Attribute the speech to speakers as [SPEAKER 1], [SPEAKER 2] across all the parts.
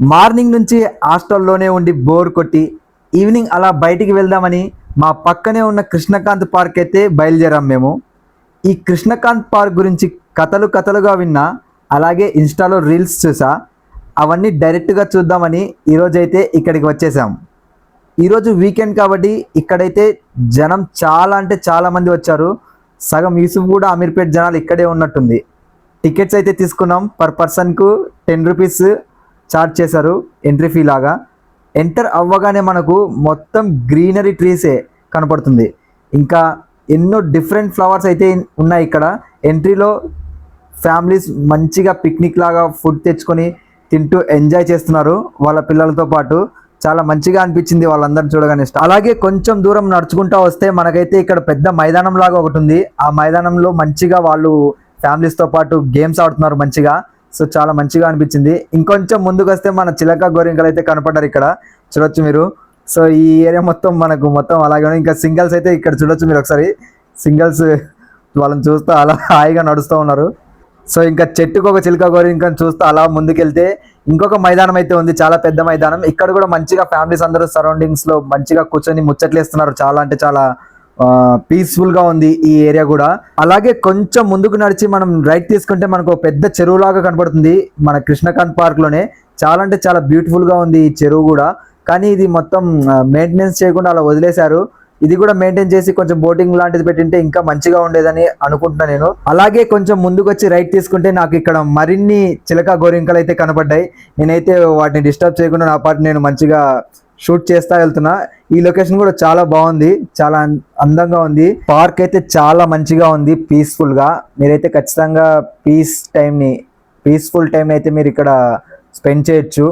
[SPEAKER 1] Morning నుంచి హాస్టల్లోనే ఉండి బోర్ కొట్టి ఈవినింగ్ అలా బయటికి వెళ్దామని మా పక్కనే ఉన్న కృష్ణకాంత్ పార్క్ అయితే బయలుదేరాం మేము. ఈ కృష్ణకాంత్ పార్క్ గురించి కథలు కథలుగా విన్నా, అలాగే ఇన్స్టాలో రీల్స్ చూసా. అవన్నీ డైరెక్ట్గా చూద్దామని ఈరోజైతే ఇక్కడికి వచ్చేసాం. ఈరోజు వీకెండ్ కాబట్టి ఇక్కడైతే జనం చాలా అంటే చాలా మంది వచ్చారు. సగం యూసుఫ్ కూడా అమీర్పేట్ జనాలు ఇక్కడే ఉన్నట్టుంది. టికెట్స్ అయితే తీసుకున్నాం. పర్ పర్సన్కు 10 రూపీస్ ఛార్జ్ చేశారు ఎంట్రీ ఫీ లాగా. ఎంటర్ అవ్వగానే మనకు మొత్తం గ్రీనరీ ట్రీసే కనపడుతుంది. ఇంకా ఎన్నో డిఫరెంట్ ఫ్లవర్స్ అయితే ఉన్నాయి ఇక్కడ. ఎంట్రీలో ఫ్యామిలీస్ మంచిగా పిక్నిక్ లాగా ఫుడ్ తెచ్చుకొని తింటూ ఎంజాయ్ చేస్తున్నారు వాళ్ళ పిల్లలతో పాటు. చాలా మంచిగా అనిపించింది వాళ్ళందరిని చూడగానే. అలాగే కొంచెం దూరం నడుచుకుంటూ వస్తే మనకైతే ఇక్కడ పెద్ద మైదానం లాగా ఒకటి ఉంది. ఆ మైదానంలో మంచిగా వాళ్ళు ఫ్యామిలీస్తో పాటు గేమ్స్ ఆడుతున్నారు మంచిగా. సో చాలా మంచిగా అనిపించింది. ఇంకొంచెం ముందుకు వస్తే మన చిలక గోరింకలు అయితే కనపడ్డారు ఇక్కడ, చూడొచ్చు మీరు. సో ఈ ఏరియా మొత్తం అలాగే. ఇంకా సింగల్స్ అయితే ఇక్కడ చూడొచ్చు మీరు ఒకసారి. సింగల్స్ వాళ్ళని చూస్తూ అలా హాయిగా నడుస్తూ ఉన్నారు. సో ఇంకా చెట్టుకు ఒక చిలక గోరింకను చూస్తూ అలా ముందుకెళ్తే ఇంకొక మైదానం అయితే ఉంది, చాలా పెద్ద మైదానం. ఇక్కడ కూడా మంచిగా ఫ్యామిలీస్ అందరూ సరౌండింగ్స్లో మంచిగా కూర్చొని ముచ్చట్లేస్తున్నారు. చాలా అంటే చాలా పీస్ఫుల్గా ఉంది ఈ ఏరియా కూడా. అలాగే కొంచెం ముందుకు నడిచి మనం రైట్ తీసుకుంటే మనకు పెద్ద చెరువు లాగా కనపడుతుంది మన కృష్ణకాంత్ పార్క్లోనే. చాలా అంటే చాలా బ్యూటిఫుల్గా ఉంది ఈ చెరువు కూడా. కానీ ఇది మొత్తం మెయింటెనెన్స్ చేయకుండా అలా వదిలేశారు. ఇది కూడా మెయింటైన్ చేసి కొంచెం బోటింగ్ లాంటిది పెట్టింటే ఇంకా మంచిగా ఉండేదని అనుకుంటున్నా నేను. అలాగే కొంచెం ముందుకు వచ్చి రైట్ తీసుకుంటే నాకు ఇక్కడ మరిన్ని చిలక గోరింకలు అయితే కనపడ్డాయి. నేనైతే వాటిని డిస్టర్బ్ చేయకుండా నా పాటు నేను మంచిగా షూట్ చేస్తా వెళ్తున్నా. ఈ లొకేషన్ కూడా చాలా బాగుంది, చాలా అందంగా ఉంది. పార్క్ అయితే చాలా మంచిగా ఉంది, పీస్ఫుల్ గా. మీరైతే ఖచ్చితంగా పీస్ఫుల్ టైం అయితే మీరు ఇక్కడ స్పెండ్ చేయొచ్చు.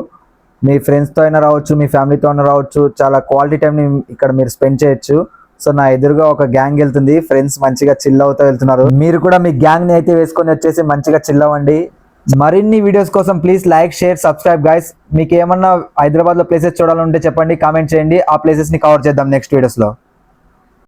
[SPEAKER 1] మీ ఫ్రెండ్స్తో అయినా రావచ్చు, మీ ఫ్యామిలీతో అయినా రావచ్చు. చాలా క్వాలిటీ టైంని ఇక్కడ మీరు స్పెండ్ చేయొచ్చు. సో నా ఎదురుగా ఒక గ్యాంగ్ వెళ్తుంది, ఫ్రెండ్స్ మంచిగా చిల్ అవుతూ వెళ్తున్నారు. మీరు కూడా మీ గ్యాంగ్ని అయితే వేసుకొని వచ్చేసి మంచిగా చిల్ అవ్వండి. మరిన్ని వీడియోస్ కోసం please like, share, subscribe guys. మీకు ఏమన్నా హైదరాబాద్లో ప్లేసెస్ చూడాలంటే చెప్పండి, కామెంట్ చేయండి. ఆ ప్లేసెస్ని కవర్ చేద్దాం నెక్స్ట్ వీడియోస్లో.